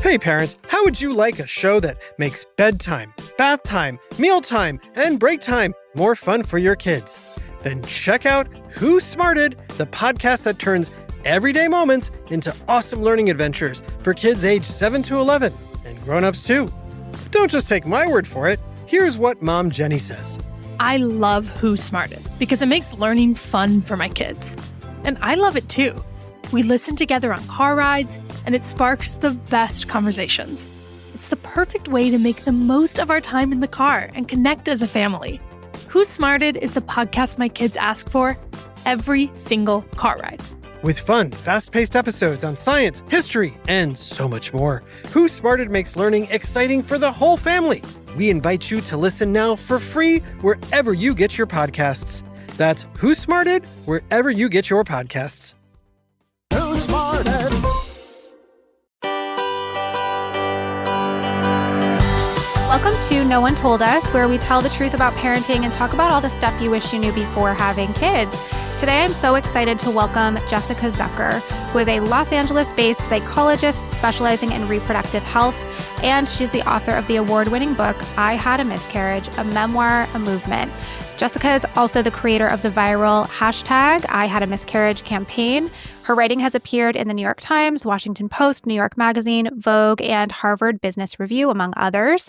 Hey parents, how would you like a show that makes bedtime, bath time, mealtime, and break time more fun for your kids? Then check out Who Smarted, the podcast that turns everyday moments into awesome learning adventures for kids aged 7 to 11, and grown-ups too. Don't just take my word for it. Here's what Mom Jenny says. I love Who Smarted because it makes learning fun for my kids. And I love it too. We listen together on car rides, and it sparks the best conversations. It's the perfect way to make the most of our time in the car and connect as a family. Who Smarted is the podcast my kids ask for every single car ride. With fun, fast-paced episodes on science, history, and so much more, Who Smarted makes learning exciting for the whole family. We invite you to listen now for free wherever you get your podcasts. That's Who Smarted, wherever you get your podcasts. Who Smarted? Welcome to No One Told Us, where we tell the truth about parenting and talk about all the stuff you wish you knew before having kids. Today, I'm so excited to welcome Jessica Zucker, who is a Los Angeles-based psychologist specializing in reproductive health, and she's the author of the award-winning book, I Had a Miscarriage, a Memoir, a Movement. Jessica is also the creator of the viral hashtag I Had a Miscarriage campaign. Her writing has appeared in the New York Times, Washington Post, New York Magazine, Vogue, and Harvard Business Review, among others.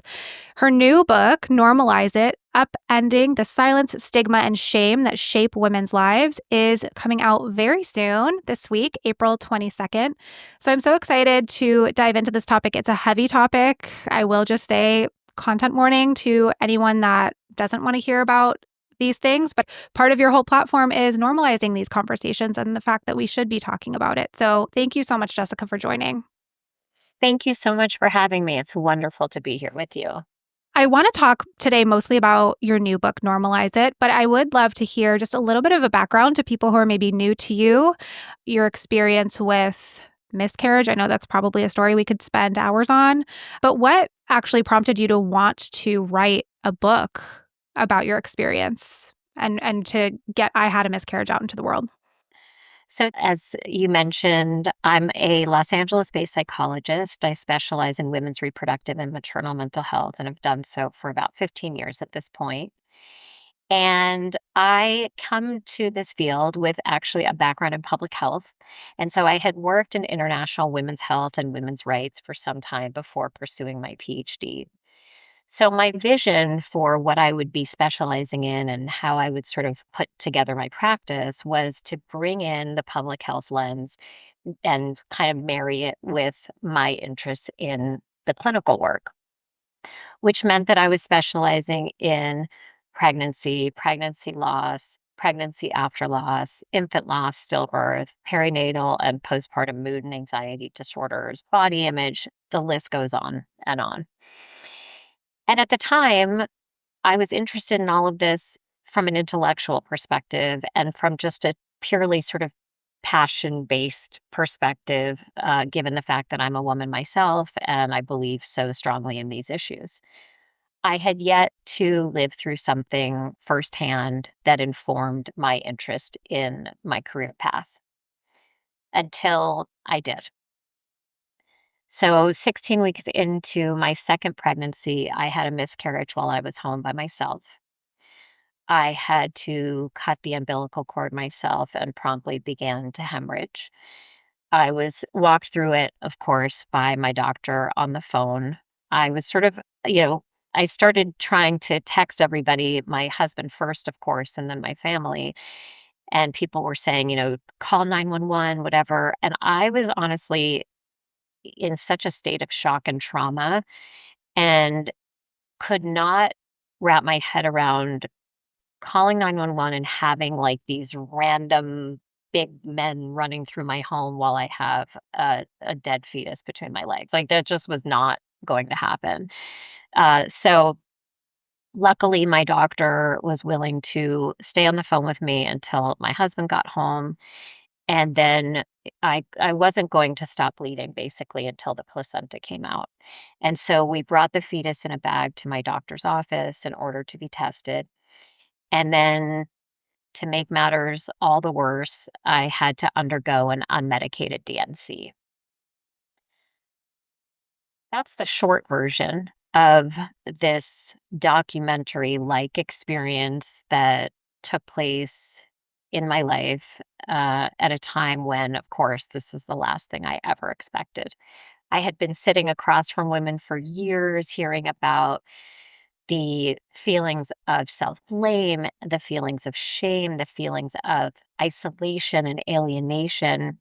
Her new book, Normalize It, Upending the Silence, Stigma, and Shame That Shape Women's Lives, is coming out very soon this week, April 22nd. So I'm so excited to dive into this topic. It's a heavy topic. I will just say content warning to anyone that doesn't want to hear about these things, but part of your whole platform is normalizing these conversations and the fact that we should be talking about it. So thank you so much, Jessica, for joining. Thank you so much for having me. It's wonderful to be here with you. I want to talk today mostly about your new book, Normalize It, but I would love to hear just a little bit of a background to people who are maybe new to you, your experience with miscarriage. I know that's probably a story we could spend hours on, but what actually prompted you to want to write a book about your experience and to get I Had a Miscarriage out into the world? So, as you mentioned, I'm a Los Angeles-based psychologist. I specialize in women's reproductive and maternal mental health, and have done so for about 15 years at this point. And I come to this field with actually a background in public health. And so I had worked in international women's health and women's rights for some time before pursuing my PhD. So my vision for what I would be specializing in and how I would sort of put together my practice was to bring in the public health lens and kind of marry it with my interest in the clinical work, which meant that I was specializing in pregnancy, pregnancy loss, pregnancy after loss, infant loss, stillbirth, perinatal and postpartum mood and anxiety disorders, body image, the list goes on and on. And at the time, I was interested in all of this from an intellectual perspective and from just a purely sort of passion-based perspective, given the fact that I'm a woman myself and I believe so strongly in these issues. I had yet to live through something firsthand that informed my interest in my career path until I did. So 16 weeks into my second pregnancy, I had a miscarriage while I was home by myself. I had to cut the umbilical cord myself and promptly began to hemorrhage. I was walked through it, of course, by my doctor on the phone. I was sort of, I started trying to text everybody, my husband first, of course, and then my family. And people were saying, call 911, whatever. And I was honestly in such a state of shock and trauma and could not wrap my head around calling 911 and having like these random big men running through my home while I have a dead fetus between my legs. Like that just was not going to happen. So luckily my doctor was willing to stay on the phone with me until my husband got home. And then I wasn't going to stop bleeding basically until the placenta came out. And so we brought the fetus in a bag to my doctor's office in order to be tested. And then to make matters all the worse, I had to undergo an unmedicated DNC. that's the short version of this documentary-like experience that took place in my life at a time when, of course, this is the last thing I ever expected. I had been sitting across from women for years, hearing about the feelings of self-blame, the feelings of shame, the feelings of isolation and alienation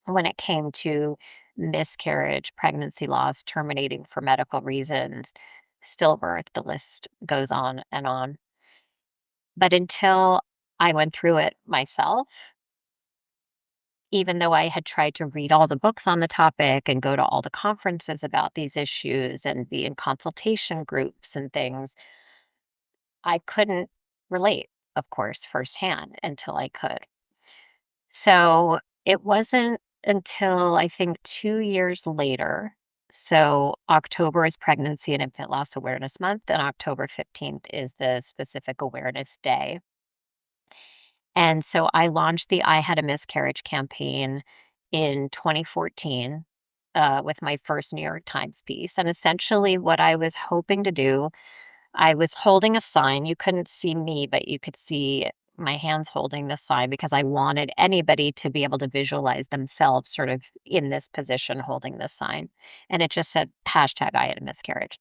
when it came to miscarriage, pregnancy loss, terminating for medical reasons, stillbirth, the list goes on and on. But until I went through it myself, even though I had tried to read all the books on the topic and go to all the conferences about these issues and be in consultation groups and things, I couldn't relate, of course, firsthand until I could. So it wasn't until I think 2 years later. So October is Pregnancy and Infant Loss Awareness Month, and October 15th is the specific awareness day. And so I launched the I Had a Miscarriage campaign in 2014 with my first New York Times piece. And essentially, what I was hoping to do, I was holding a sign. You couldn't see me, but you could see my hands holding the sign because I wanted anybody to be able to visualize themselves sort of in this position holding this sign. And it just said hashtag I had a miscarriage.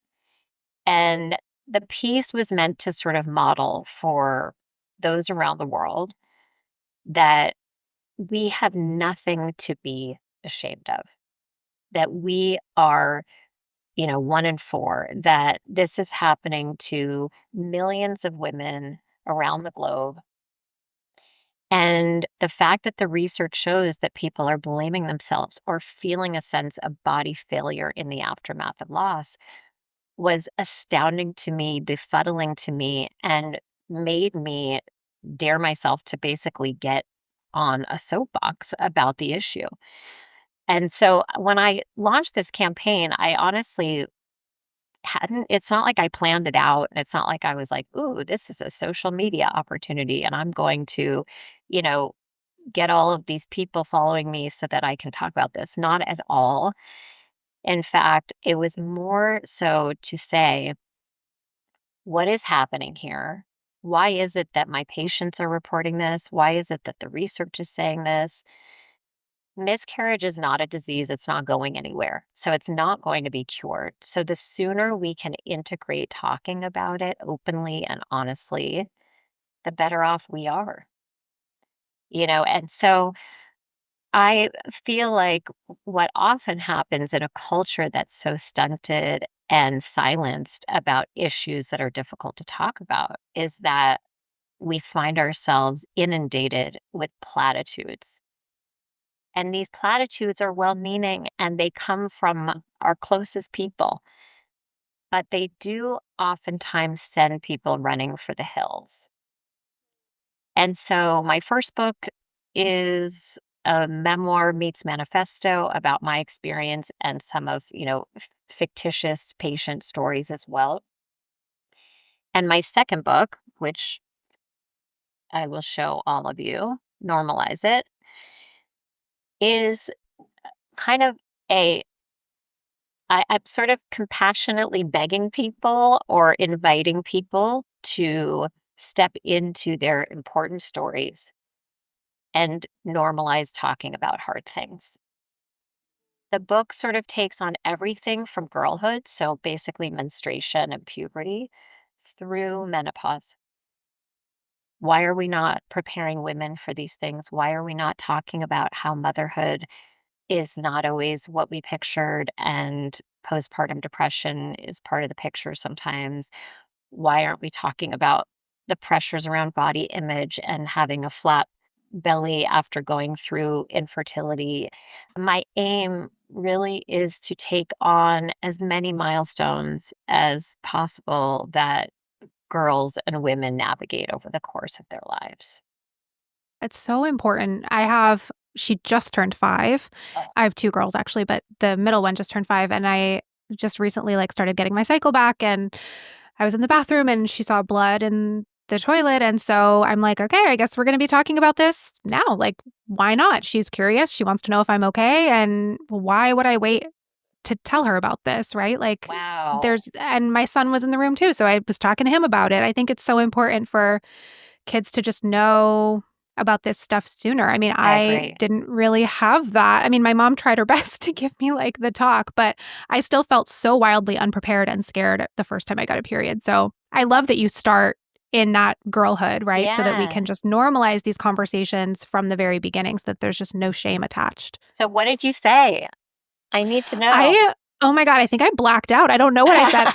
And the piece was meant to sort of model for those around the world that we have nothing to be ashamed of, that we are, 1 in 4, that this is happening to millions of women around the globe. And the fact that the research shows that people are blaming themselves or feeling a sense of body failure in the aftermath of loss was astounding to me, befuddling to me, and made me dare myself to basically get on a soapbox about the issue. And so when I launched this campaign, I honestly it's not like I planned it out. It's not like I was like, ooh, this is a social media opportunity and I'm going to, you know, get all of these people following me so that I can talk about this. Not at all. In fact, it was more so to say, what is happening here? Why is it that my patients are reporting this? Why is it that the research is saying this? Miscarriage is not a disease. It's not going anywhere. So it's not going to be cured. So the sooner we can integrate talking about it openly and honestly, the better off we are. And so I feel like what often happens in a culture that's so stunted and silenced about issues that are difficult to talk about is that we find ourselves inundated with platitudes. And these platitudes are well meaning and they come from our closest people, but they do oftentimes send people running for the hills. And so my first book is a memoir meets manifesto about my experience and some of, fictitious patient stories as well. And my second book, which I will show all of you, Normalize It, is kind of I'm sort of compassionately begging people or inviting people to step into their important stories and normalize talking about hard things. The book sort of takes on everything from girlhood, so basically menstruation and puberty, through menopause. Why are we not preparing women for these things? Why are we not talking about how motherhood is not always what we pictured and postpartum depression is part of the picture sometimes? Why aren't we talking about the pressures around body image and having a flat belly after going through infertility? My aim really is to take on as many milestones as possible that girls and women navigate over the course of their lives. It's so important. She just turned 5. I have 2 girls actually, but the middle one just turned 5. And I just recently started getting my cycle back, and I was in the bathroom and she saw blood in the toilet. And so I'm like, okay, I guess we're going to be talking about this now. Like, why not? She's curious. She wants to know if I'm okay. And why would I wait to tell her about this, right? Like Wow. and my son was in the room too. So I was talking to him about it. I think it's so important for kids to just know about this stuff sooner. I mean, I I agree. didn't really have that. I mean, my mom tried her best to give me like the talk, but I still felt so wildly unprepared and scared the first time I got a period. So I love that you start in that girlhood, right? So that we Yeah. can just normalize these conversations from the very beginning so that there's just no shame attached. So what did you say? I need to know. Oh my God, I think I blacked out. I don't know what I said.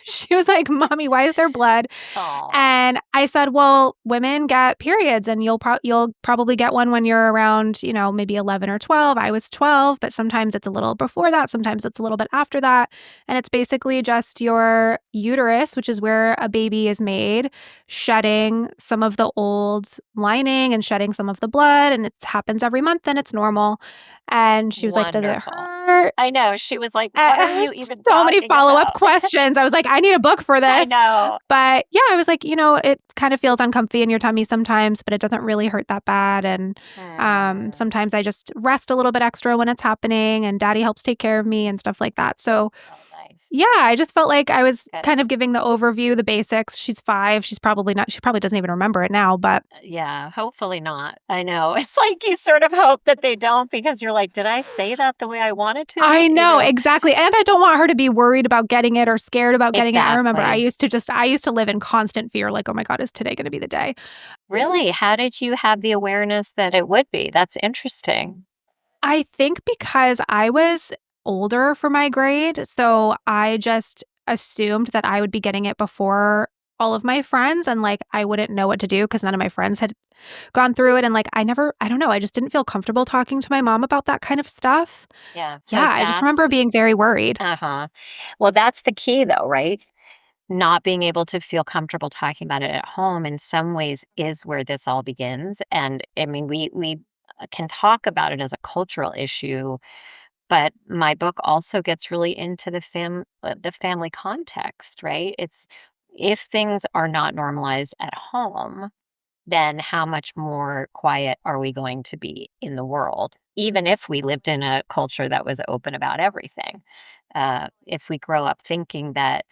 She was like, "Mommy, why is there blood?" Oh, And I said, "Well, women get periods and you'll probably get one when you're around, maybe 11 or 12. I was 12, but sometimes it's a little before that, sometimes it's a little bit after that. And it's basically just your uterus, which is where a baby is made, shedding some of the old lining and shedding some of the blood, and it happens every month and it's normal." And she was like, "Does it wonderful. hurt?" I know. She was like, what are you even So many talking follow-up about? questions. I was like, "I need a book for I this." know. But yeah, I was like, it kind of feels uncomfy in your tummy sometimes, but it doesn't really hurt that bad. And Mm. sometimes I just rest a little bit extra when it's happening, and daddy helps take care of me and stuff like that. So Oh, nice. yeah, I just felt like I was Good. kind of giving the overview, the basics. She's 5. She's probably not, she probably doesn't even remember it now, but Yeah, hopefully not. I know. It's like you sort of hope that they don't because you're like, did I say that the way I wanted to? I know, exactly. And I don't want her to be worried about getting it or scared about getting it. I remember Exactly. I used to live in constant fear, like, oh my God, is today going to be the day? Really? How did you have the awareness that it would be? That's interesting. I think because I was older for my grade, so I just assumed that I would be getting it before all of my friends, and like I wouldn't know what to do because none of my friends had gone through it, and like I don't know, I just didn't feel comfortable talking to my mom about that kind of stuff. Yeah. Yeah, So I just that's, remember being very worried. uh-huh. Well, that's the key though, right? Not being able to feel comfortable talking about it at home in some ways is where this all begins. And I mean, we can talk about it as a cultural issue, but my book also gets really into the family context, right? It's if things are not normalized at home, then how much more quiet are we going to be in the world? Even if we lived in a culture that was open about everything. If we grow up thinking that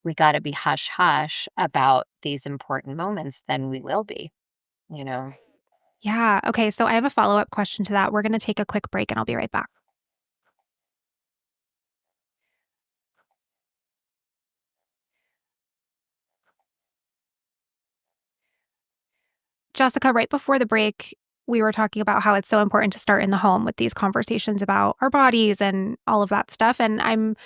we got to be hush hush about these important moments, then we will be, you know. Yeah. Okay. So I have a follow-up question to that. We're going to take a quick break and I'll be right back. Jessica, right before the break, we were talking about how it's so important to start in the home with these conversations about our bodies and all of that stuff. And I'm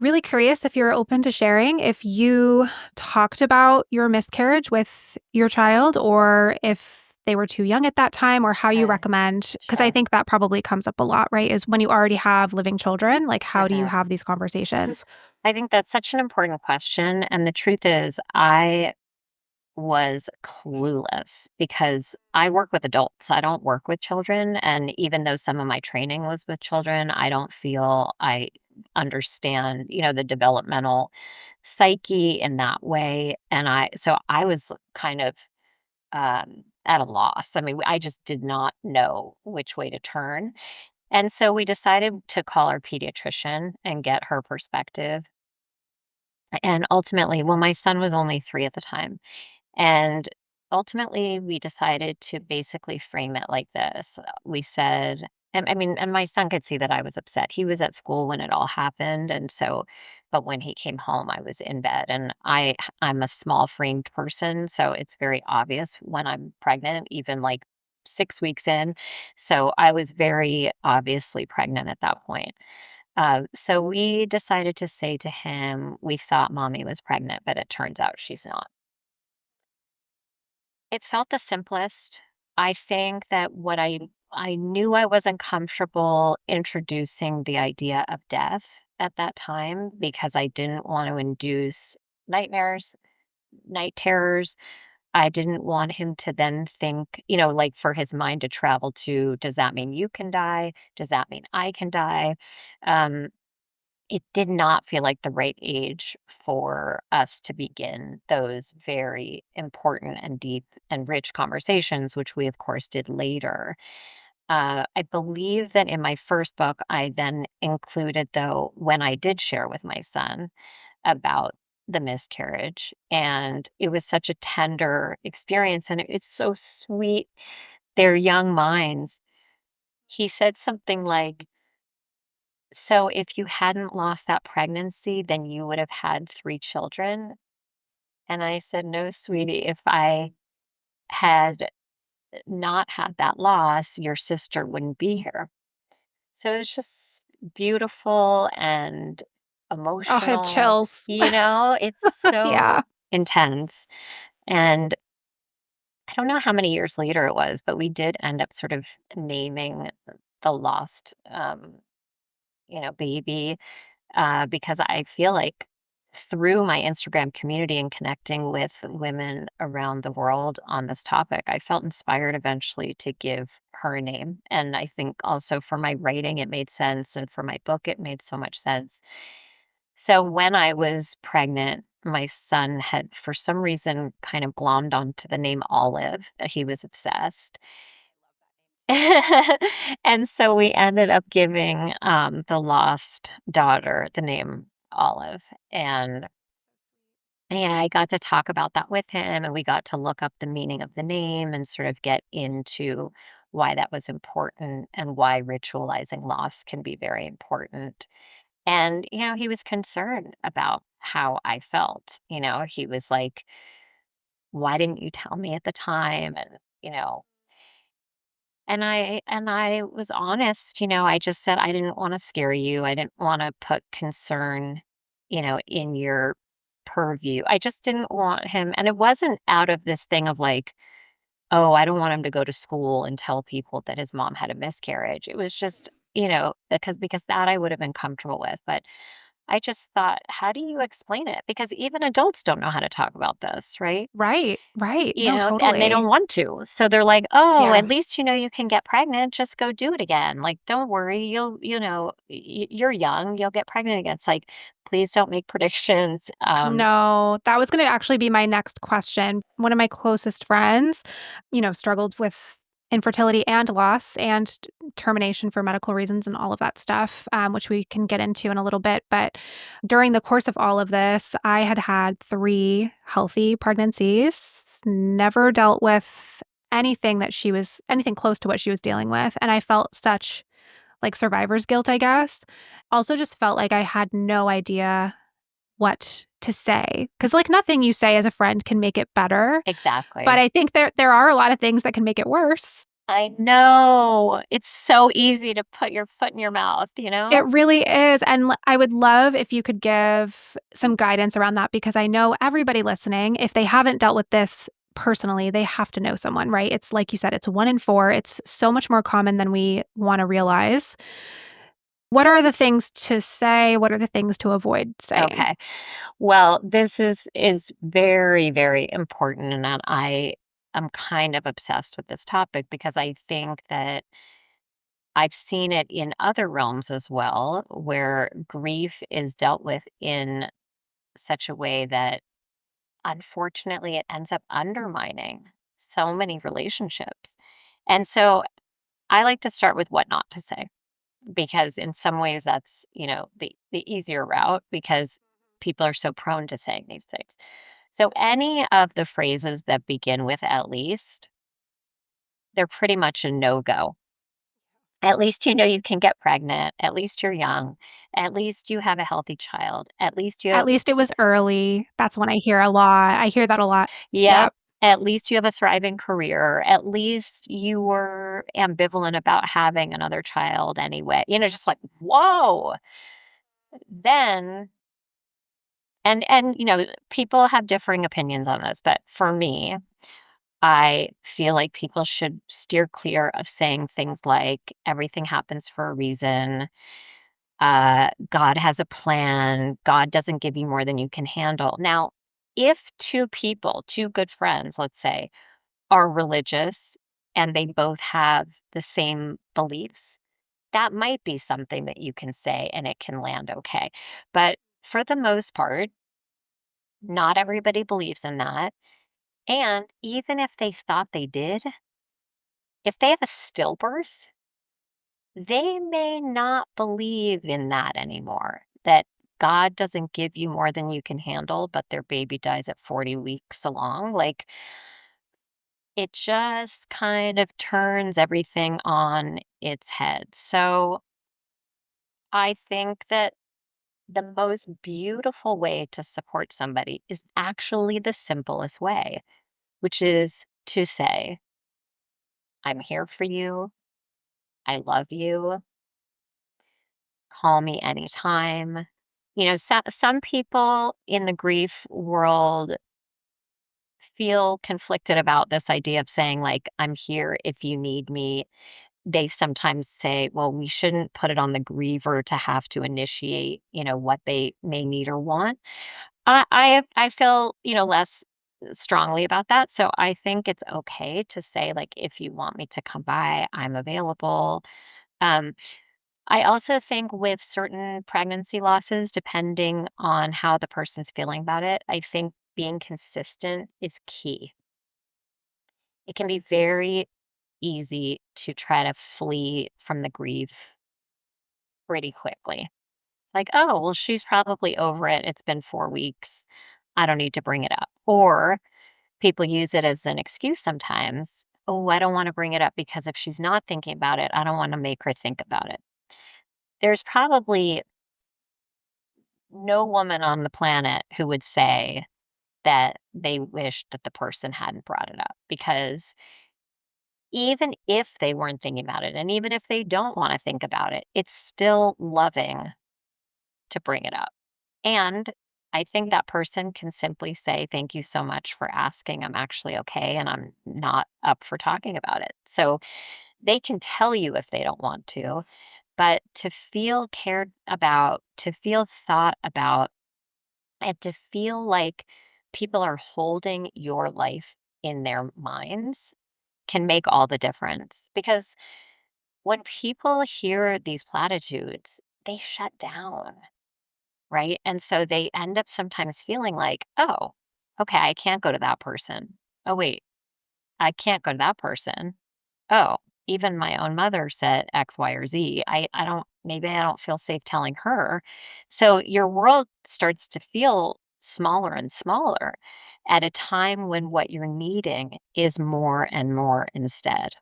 really curious if you're open to sharing if you talked about your miscarriage with your child or if they were too young at that time or how you Okay, recommend, because I sure. think that probably comes up a lot, right? Is when you already have living children, like how do you Mhm. have these conversations? I think that's such an important question. And the truth is, I was clueless because I work with adults. I don't work with children. And even though some of my training was with children, I don't feel I understand, the developmental psyche in that way. And so I was kind of at a loss. I mean, I just did not know which way to turn. And so we decided to call our pediatrician and get her perspective. And ultimately, well, my son was only 3 at the time. And ultimately, we decided to basically frame it like this. We said, and I mean, and my son could see that I was upset. He was at school when it all happened. And so, but when he came home, I was in bed and I'm a small framed person. So it's very obvious when I'm pregnant, even like 6 weeks in. So I was very obviously pregnant at that point. So we decided to say to him, we thought mommy was pregnant, but it turns out she's not. It felt the simplest. I think that I knew I wasn't comfortable introducing the idea of death at that time because I didn't want to induce nightmares, night terrors. I didn't want him to then think, like for his mind to travel to, does that mean you can die? Does that mean I can die? Um, it did not feel like the right age for us to begin those very important and deep and rich conversations, which we, of course, did later. I believe that in my first book, I then included, though, when I did share with my son about the miscarriage. And it was such a tender experience. And it's so sweet. Their young minds. He said something like, so if you hadn't lost that pregnancy, then you would have had 3 children. And I said, no, sweetie, if I had not had that loss, your sister wouldn't be here. So it's just beautiful and Oh, I have emotional. chills. It's so Yeah. intense. And I don't know how many years later it was, but we did end up sort of naming the lost, baby, because I feel like through my Instagram community and connecting with women around the world on this topic, I felt inspired eventually to give her a name. And I think also for my writing, it made sense. And for my book, it made so much sense. So when I was pregnant, my son had, for some reason, kind of glommed onto the name Olive. He was obsessed. And so we ended up giving the lost daughter the name Olive. And yeah, I got to talk about that with him, and we got to look up the meaning of the name and sort of get into why that was important and why ritualizing loss can be very important. And, he was concerned about how I felt. He was like, why didn't you tell me at the time? And I was honest. I just said I didn't want to scare you. I didn't want to put concern, in your purview. I just didn't want him, and it wasn't out of this thing of like, oh, I don't want him to go to school and tell people that his mom had a miscarriage. It was just, because that I would have been comfortable with, but I just thought, how do you explain it? Because even adults don't know how to talk about this, right? Right. Right. No, And they don't totally. want to. So they're like, "Oh, Yeah. at least you can get pregnant, just go do it again. Like, don't worry, you're young, you'll get pregnant again." It's like, please don't make predictions. No, that was gonna actually be my next question. One of my closest friends, struggled with infertility and loss and termination for medical reasons and all of that stuff, which we can get into in a little bit. But during the course of all of this, I had had 3 healthy pregnancies, never dealt with anything close to what she was dealing with, and I felt such, like, survivor's guilt, I guess. Also just felt like I had no idea what to say, because, like, nothing you say as a friend can make it better, but Exactly. I think there are a lot of things that can make it worse. I know. It's so easy to put your foot in your mouth, you It know? really is, and I would love if you could give some guidance around that, because I know everybody listening, if they haven't dealt with this personally, they have to know someone, right? It's like you said, it's 1 in 4. It's so much more common than we wanna realize. What are the things to say? What are the things to avoid saying? Okay. Well, this is very, very important, and that I am kind of obsessed with this topic because I think that I've seen it in other realms as well, where grief is dealt with in such a way that unfortunately it ends up undermining so many relationships. And so I like to start with what not to say, because in some ways that's, the easier route, because people are so prone to saying these things. So any of the phrases that begin with at least, they're pretty much a no-go. At least you can get pregnant. At least you're young. At least you have a healthy child. At least you At have, least it was early. That's one I hear a lot. I hear that a lot. yep. Yep. At least you have a thriving career. At least you were ambivalent about having another child anyway. Just like, whoa. Then, and people have differing opinions on this, but for me, I feel like people should steer clear of saying things like everything happens for a reason. God has a plan. God doesn't give you more than you can handle. Now, if 2 people, 2 good friends, let's say, are religious and they both have the same beliefs, that might be something that you can say and it can land okay. But for the most part, not everybody believes in that. And even if they thought they did, if they have a stillbirth, they may not believe in that anymore, that God doesn't give you more than you can handle, but their baby dies at 40 weeks along. Like, it just kind of turns everything on its head. So I think that the most beautiful way to support somebody is actually the simplest way, which is to say, I'm here for you. I love you. Call me anytime. Some people in the grief world feel conflicted about this idea of saying, like, I'm here if you need me. They sometimes say, well, we shouldn't put it on the griever to have to initiate, what they may need or want. I feel, less strongly about that. So I think it's okay to say, like, if you want me to come by, I'm available. Um, I also think with certain pregnancy losses, depending on how the person's feeling about it, I think being consistent is key. It can be very easy to try to flee from the grief pretty quickly. It's like, oh, well, she's probably over it. It's been 4 weeks. I don't need to bring it up. Or people use it as an excuse sometimes. Oh, I don't want to bring it up because if she's not thinking about it, I don't want to make her think about it. There's probably no woman on the planet who would say that they wished that the person hadn't brought it up, because even if they weren't thinking about it, and even if they don't want to think about it, it's still loving to bring it up. And I think that person can simply say, thank you so much for asking. I'm actually okay. And I'm not up for talking about it. So they can tell you if they don't want to, but to feel cared about, to feel thought about, and to feel like people are holding your life in their minds can make all the difference. Because when people hear these platitudes, they shut down, right? And so they end up sometimes feeling like, oh, okay, I can't go to that person. Oh, wait, I can't go to that person. Oh, even my own mother said X, Y, or Z. Maybe I don't feel safe telling her. So your world starts to feel smaller and smaller at a time when what you're needing is more and more instead.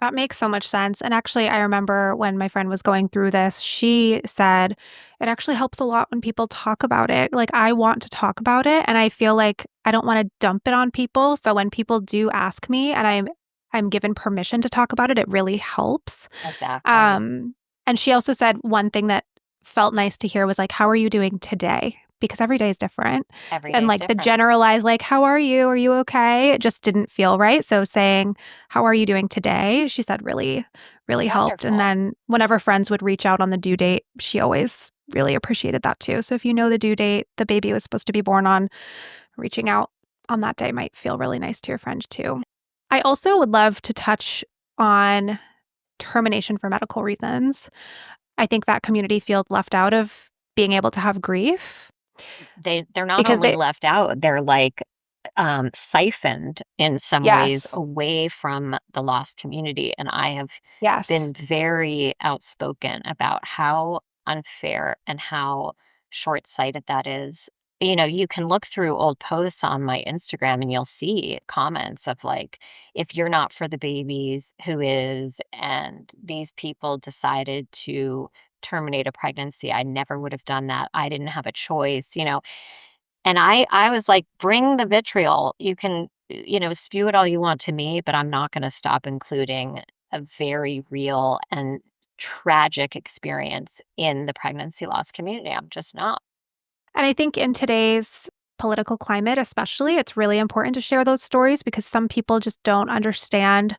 That makes so much sense. And actually, I remember when my friend was going through this, she said it actually helps a lot when people talk about it. Like, I want to talk about it, and I feel like I don't want to dump it on people. So when people do ask me and I'm given permission to talk about it, it really helps. Exactly. And she also said one thing that felt nice to hear was like, "How are you doing today?" Because every day is different. Every And day is like the different. generalized, like, "How are you? Are you okay?" It just didn't feel right. So saying, "How are you doing today?" she said really, really helped. And Wonderful. then whenever friends would reach out on the due date, she always really appreciated that too. So if you know the due date the baby was supposed to be born on, reaching out on that day might feel really nice to your friend too. I also would love to touch on termination for medical reasons. I think that community feels left out of being able to have grief They're not because only they left out, they're like siphoned in some ways yes. away from the lost community. And I have Yes. been very outspoken about how unfair and how short sighted that is. You can look through old posts on my Instagram and you'll see comments of like, if you're not for the babies, who is? And these people decided to terminate a pregnancy. I never would have done that. I didn't have a choice. And I was like, "Bring the vitriol. You can, spew it all you want to me, but I'm not gonna stop including a very real and tragic experience in the pregnancy loss community. I'm just not." And I think in today's political climate, especially, it's really important to share those stories because some people just don't understand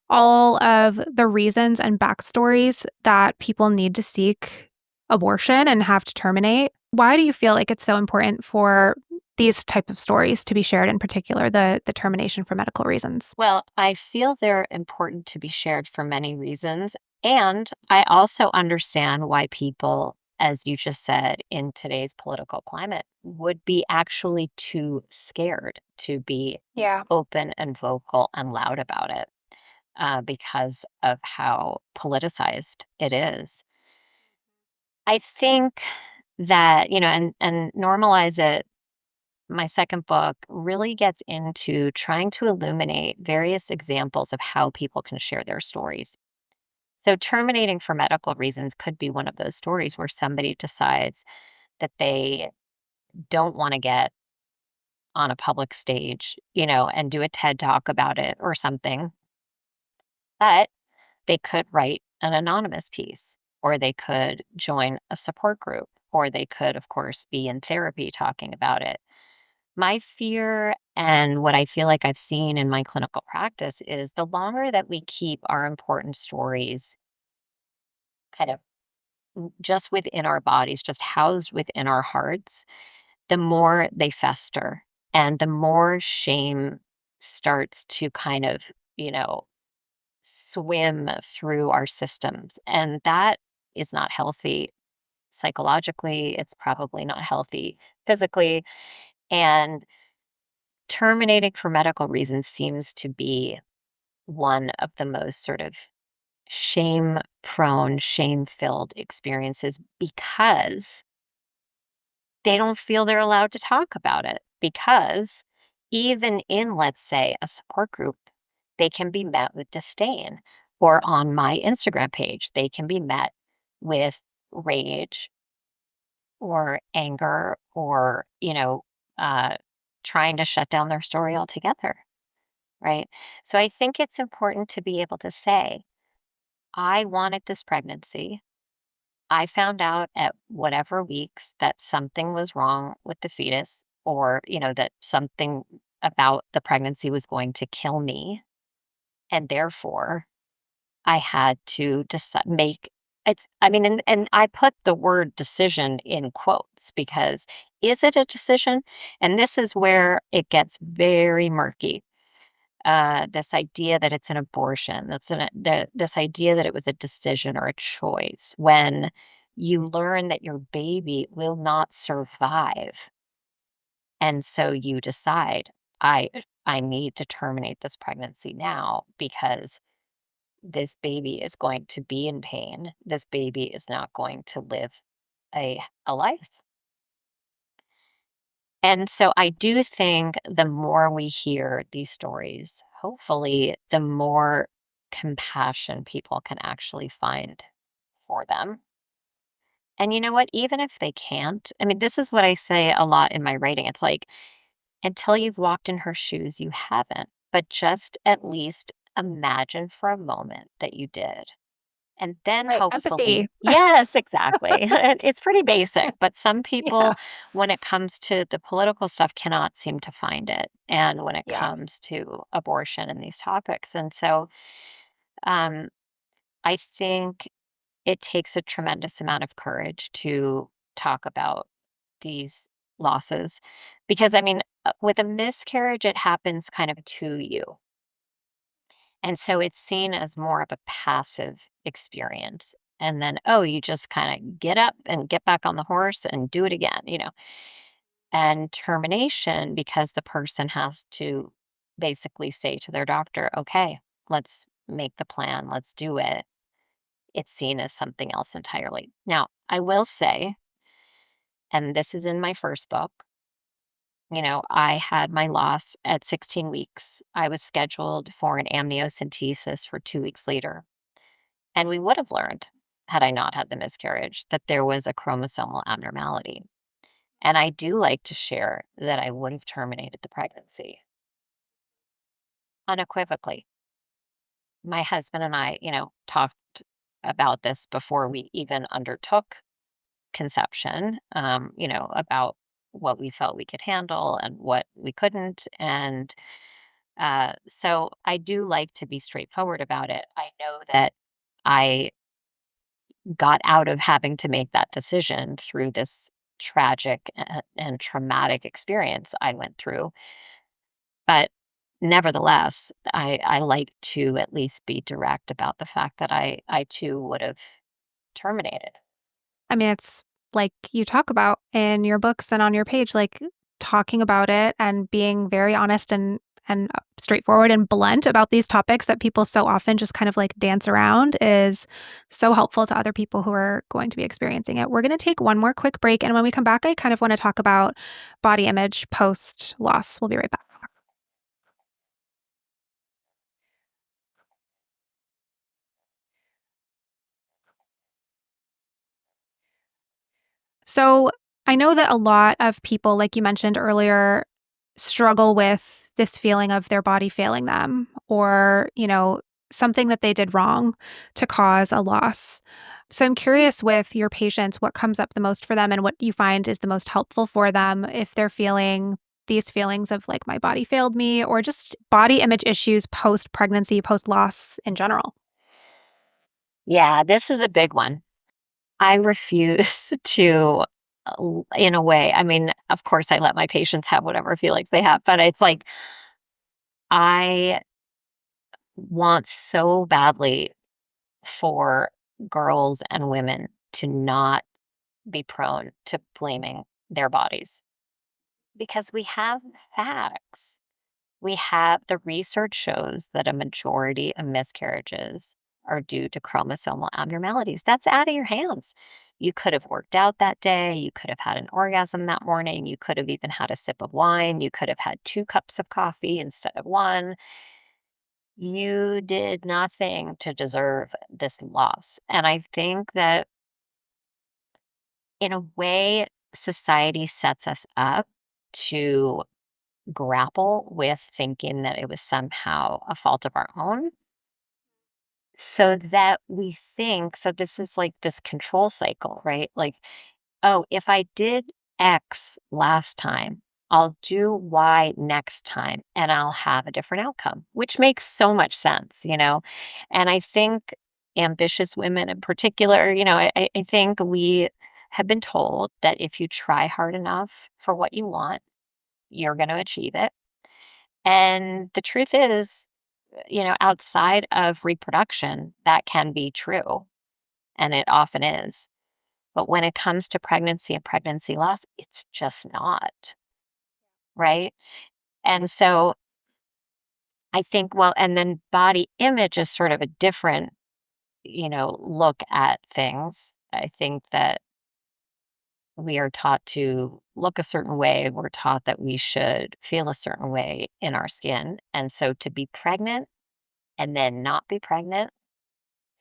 all of the reasons and backstories that people need to seek abortion and have to terminate. Why do you feel like it's so important for these type of stories to be shared, in particular the termination for medical reasons? Well, I feel they're important to be shared for many reasons, and I also understand why people, as you just said, in today's political climate, would be actually too scared to be Yeah. open and vocal and loud about it. because of how politicized it is. I think that, and Normalize It, my second book, really gets into trying to illuminate various examples of how people can share their stories. So terminating for medical reasons could be one of those stories where somebody decides that they don't want to get on a public stage, and do a TED talk about it or something. But they could write an anonymous piece, or they could join a support group, or they could, of course, be in therapy talking about it. My fear, and what I feel like I've seen in my clinical practice, is the longer that we keep our important stories kind of just within our bodies, just housed within our hearts, the more they fester and the more shame starts to kind of, swim through our systems. And that is not healthy psychologically. It's probably not healthy physically. And terminating for medical reasons seems to be one of the most sort of shame prone, shame filled experiences, because they don't feel they're allowed to talk about it. Because even in, let's say, a support group, they can be met with disdain. Or on my Instagram page, they can be met with rage or anger, or, trying to shut down their story altogether. Right. So I think it's important to be able to say, I wanted this pregnancy. I found out at whatever weeks that something was wrong with the fetus, or, that something about the pregnancy was going to kill me. And therefore, I had to make it's, I mean, and I put the word decision in quotes, because is it a decision? And this is where it gets very murky. This idea that it's an abortion, this idea that it was a decision or a choice, when you learn that your baby will not survive. And so you decide, I need to terminate this pregnancy now, because this baby is going to be in pain. This baby is not going to live a life. And so I do think the more we hear these stories, hopefully, the more compassion people can actually find for them. And you know what? Even if they can't, I mean, this is what I say a lot in my writing. It's like, until you've walked in her shoes, you haven't. But just at least imagine for a moment that you did. And then Right, hopefully, empathy. yes, exactly. It's pretty basic, but some people, Yeah. when it comes to the political stuff, cannot seem to find it. And when it Yeah. comes to abortion and these topics. And so um, I think it takes a tremendous amount of courage to talk about these losses. Because, I mean, with a miscarriage, it happens kind of to you. And so it's seen as more of a passive experience. And then, oh, you just kind of get up and get back on the horse and do it again. And termination, because the person has to basically say to their doctor, okay, let's make the plan, let's do it. It's seen as something else entirely. Now, I will say, and this is in my first book, I had my loss at 16 weeks. I was scheduled for an amniocentesis for 2 weeks later. And we would have learned, had I not had the miscarriage, that there was a chromosomal abnormality. And I do like to share that I would have terminated the pregnancy unequivocally. My husband and I, talked about this before we even undertook conception, about what we felt we could handle and what we couldn't. And so I do like to be straightforward about it. I know that I got out of having to make that decision through this tragic and traumatic experience I went through. But nevertheless, I like to at least be direct about the fact that I too would have terminated. I mean, it's like you talk about in your books and on your page, like talking about it and being very honest and and straightforward and blunt about these topics that people so often just kind of like dance around is so helpful to other people who are going to be experiencing it. We're going to take one more quick break. And when we come back, I kind of want to talk about body image post loss. We'll be right back. So I know that a lot of people, like you mentioned earlier, struggle with this feeling of their body failing them or, something that they did wrong to cause a loss. So I'm curious with your patients, what comes up the most for them and what you find is the most helpful for them if they're feeling these feelings of like, my body failed me, or just body image issues post pregnancy, post loss in general. Yeah, this is a big one. I refuse to, in a way, I mean, of course, I let my patients have whatever feelings they have, but it's like I want so badly for girls and women to not be prone to blaming their bodies because we have facts. We have the research shows that a majority of miscarriages are due to chromosomal abnormalities. That's out of your hands. You could have worked out that day. You could have had an orgasm that morning. You could have even had a sip of wine. You could have had 2 cups of coffee instead of one. You did nothing to deserve this loss. And I think that in a way, society sets us up to grapple with thinking that it was somehow a fault of our own. So that we think, so this is like this control cycle, right? Like, oh, if I did X last time, I'll do Y next time and I'll have a different outcome, which makes so much sense. And I think ambitious women in particular, I think we have been told that if you try hard enough for what you want, you're going to achieve it. And the truth is, outside of reproduction, that can be true. And it often is. But when it comes to pregnancy and pregnancy loss, it's just not. Right. And so I think, well, and then body image is sort of a different, look at things. I think that we are taught to look a certain way. We're taught that we should feel a certain way in our skin. And so to be pregnant and then not be pregnant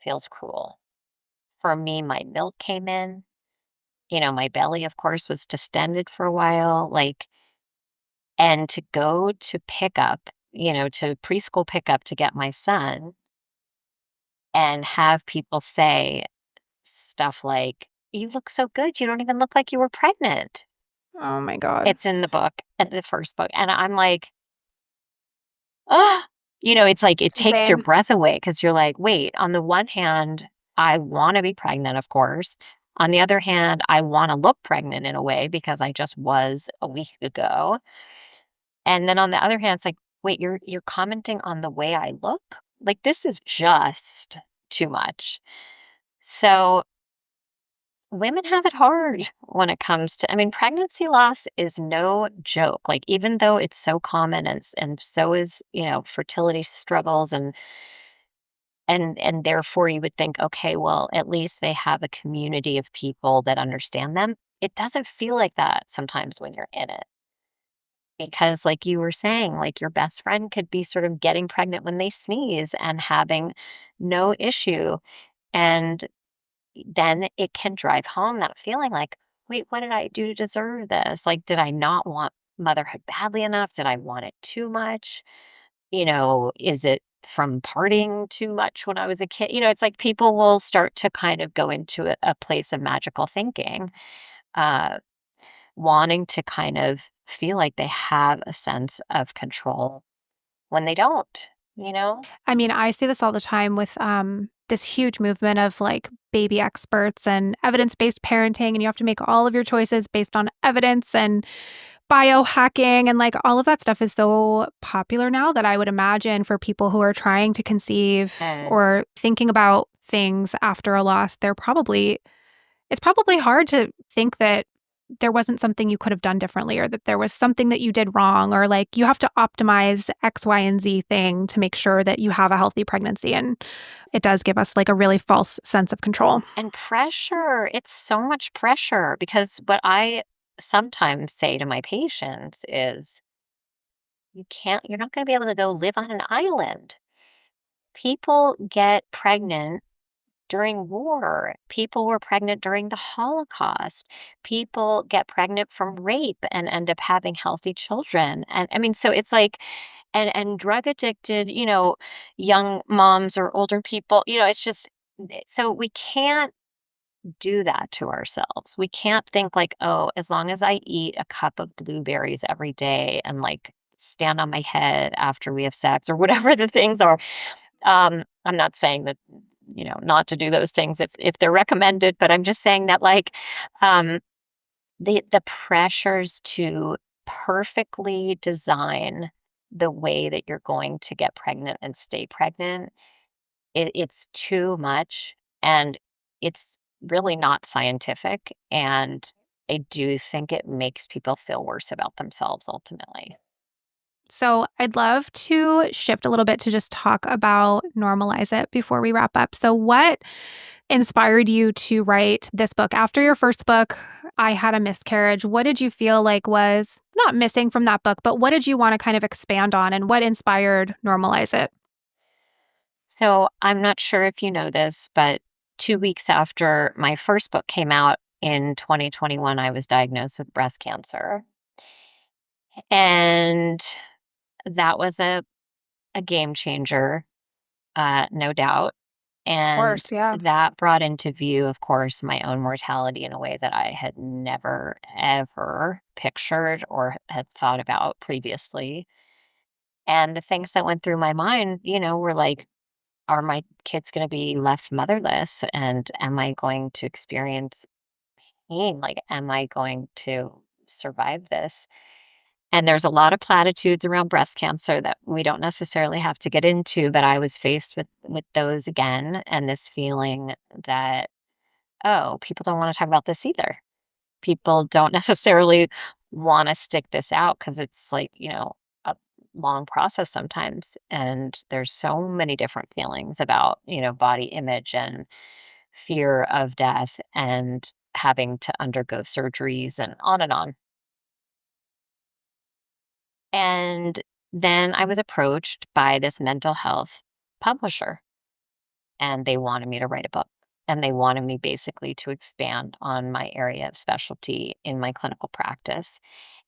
feels cruel. For me, my milk came in, my belly, of course, was distended for a while, and to go to pickup, to preschool pickup to get my son and have people say stuff like, you look so good. You don't even look like you were pregnant. Oh my God. It's in the book, at the first book. And I'm like, oh, it's like it takes your breath away because you're like, wait, on the one hand, I want to be pregnant, of course. On the other hand, I want to look pregnant in a way because I just was a week ago. And then on the other hand, it's like, wait, you're commenting on the way I look? Like, this is just too much. So women have it hard when it comes to, I mean, pregnancy loss is no joke. Like, even though it's so common and so is, fertility struggles and therefore you would think, okay, well, at least they have a community of people that understand them. It doesn't feel like that sometimes when you're in it. Because like you were saying, like your best friend could be sort of getting pregnant when they sneeze and having no issue. And then it can drive home that feeling like, wait, what did I do to deserve this? Like, did I not want motherhood badly enough? Did I want it too much? Is it from partying too much when I was a kid? It's like people will start to kind of go into a place of magical thinking, wanting to kind of feel like they have a sense of control when they don't. I mean, I see this all the time with this huge movement of like baby experts and evidence-based parenting, and you have to make all of your choices based on evidence and biohacking, and like all of that stuff is so popular now that I would imagine for people who are trying to conceive or thinking about things after a loss, it's probably hard to think that there wasn't something you could have done differently, or that there was something that you did wrong, or like you have to optimize X, Y, and Z thing to make sure that you have a healthy pregnancy. And it does give us like a really false sense of control. And pressure, it's so much pressure because what I sometimes say to my patients is, you're not going to be able to go live on an island. People get pregnant during war. People were pregnant during the Holocaust. People get pregnant from rape and end up having healthy children. And I mean, so it's like, and drug addicted, young moms or older people, it's just, so we can't do that to ourselves. We can't think like, oh, as long as I eat a cup of blueberries every day and like stand on my head after we have sex or whatever the things are. I'm not saying that, not to do those things if they're recommended, but I'm just saying that like the pressures to perfectly design the way that you're going to get pregnant and stay pregnant, it's too much. And it's really not scientific. And I do think it makes people feel worse about themselves ultimately. So I'd love to shift a little bit to just talk about Normalize It before we wrap up. So what inspired you to write this book? After your first book, I Had a Miscarriage, what did you feel like was not missing from that book, but what did you want to kind of expand on, and what inspired Normalize It? So I'm not sure if you know this, but 2 weeks after my first book came out in 2021, I was diagnosed with breast cancer. And that was a game changer, no doubt. Of And course, yeah. that brought into view, of course, my own mortality in a way that I had never, ever pictured or had thought about previously. And the things that went through my mind, were like, are my kids going to be left motherless? And am I going to experience pain? Like, am I going to survive this? And there's a lot of platitudes around breast cancer that we don't necessarily have to get into, but I was faced with those again, and this feeling that, oh, people don't want to talk about this either. People don't necessarily want to stick this out because it's like, a long process sometimes. And there's so many different feelings about, body image and fear of death and having to undergo surgeries and on and on. And then I was approached by this mental health publisher, and they wanted me to write a book. And they wanted me basically to expand on my area of specialty in my clinical practice.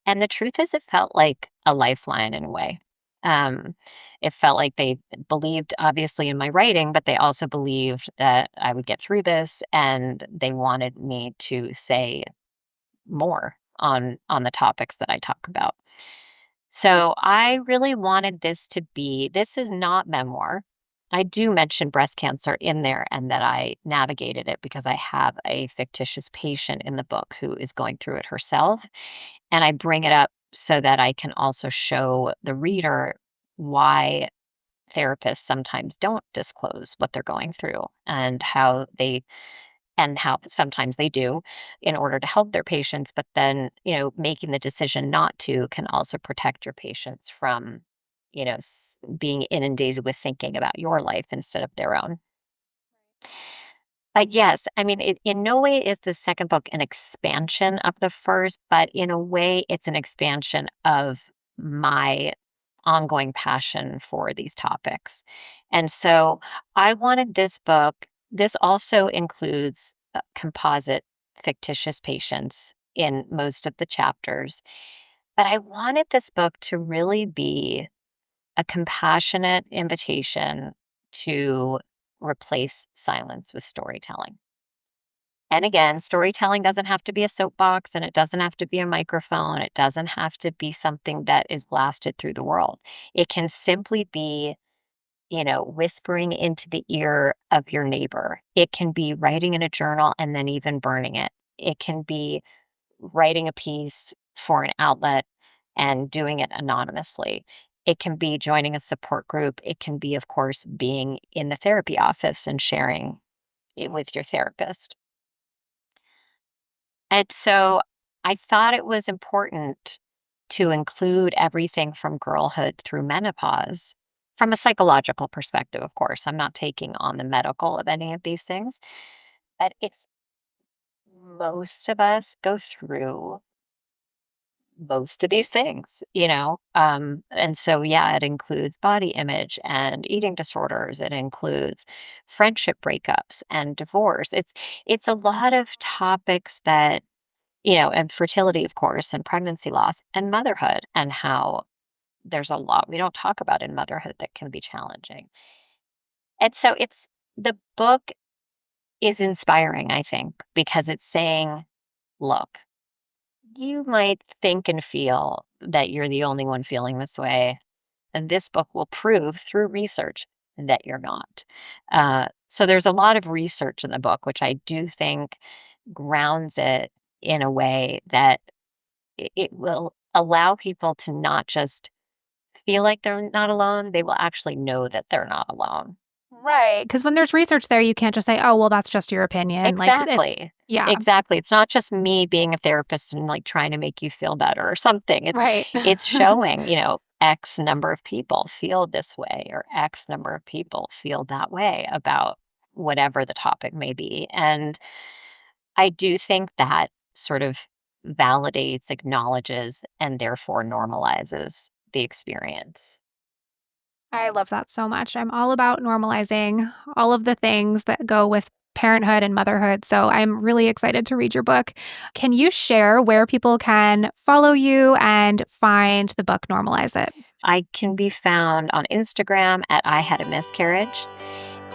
And the truth is, it felt like a lifeline in a way. Um, it felt like they believed, obviously, in my writing, but they also believed that I would get through this, and they wanted me to say more on the topics that I talk about. So I really wanted this is not memoir. I do mention breast cancer in there and that I navigated it because I have a fictitious patient in the book who is going through it herself. And I bring it up so that I can also show the reader why therapists sometimes don't disclose what they're going through and how sometimes they do in order to help their patients, but then, making the decision not to can also protect your patients from, being inundated with thinking about your life instead of their own. But yes, I mean, in no way is the second book an expansion of the first, but in a way, it's an expansion of my ongoing passion for these topics. And so I wanted this book, this also includes composite fictitious patients in most of the chapters, but I wanted this book to really be a compassionate invitation to replace silence with storytelling. And again, storytelling doesn't have to be a soapbox, and it doesn't have to be a microphone. It doesn't have to be something that is blasted through the world. It can simply be, whispering into the ear of your neighbor. It can be writing in a journal and then even burning it. It can be writing a piece for an outlet and doing it anonymously. It can be joining a support group. It can be, of course, being in the therapy office and sharing it with your therapist. And so I thought it was important to include everything from girlhood through menopause from a psychological perspective, of course. I'm not taking on the medical of any of these things, but it's most of us go through most of these things, and so, yeah, it includes body image and eating disorders. It includes friendship breakups and divorce. It's a lot of topics that, and fertility, of course, and pregnancy loss and motherhood, and how there's a lot we don't talk about in motherhood that can be challenging. And so the book is inspiring, I think, because it's saying, look, you might think and feel that you're the only one feeling this way. And this book will prove through research that you're not. So there's a lot of research in the book, which I do think grounds it in a way that it will allow people to not just feel like they're not alone, they will actually know that they're not alone. Right. Because when there's research there, you can't just say, oh, well, that's just your opinion. Exactly. Yeah. Exactly. It's not just me being a therapist and like trying to make you feel better or something. Right. It's showing, X number of people feel this way or X number of people feel that way about whatever the topic may be. And I do think that sort of validates, acknowledges, and therefore normalizes the experience. I love that so much. I'm all about normalizing all of the things that go with parenthood and motherhood. So I'm really excited to read your book. Can you share where people can follow you and find the book Normalize It? I can be found on Instagram at I Had a Miscarriage.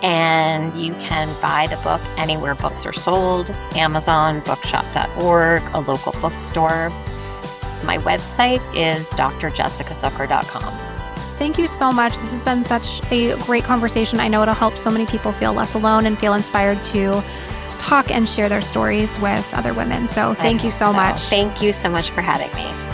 And you can buy the book anywhere books are sold, Amazon, bookshop.org, a local bookstore. My website is drjessicazucker.com. Thank you so much. This has been such a great conversation. I know it'll help so many people feel less alone and feel inspired to talk and share their stories with other women. So thank you so much. Thank you so much for having me.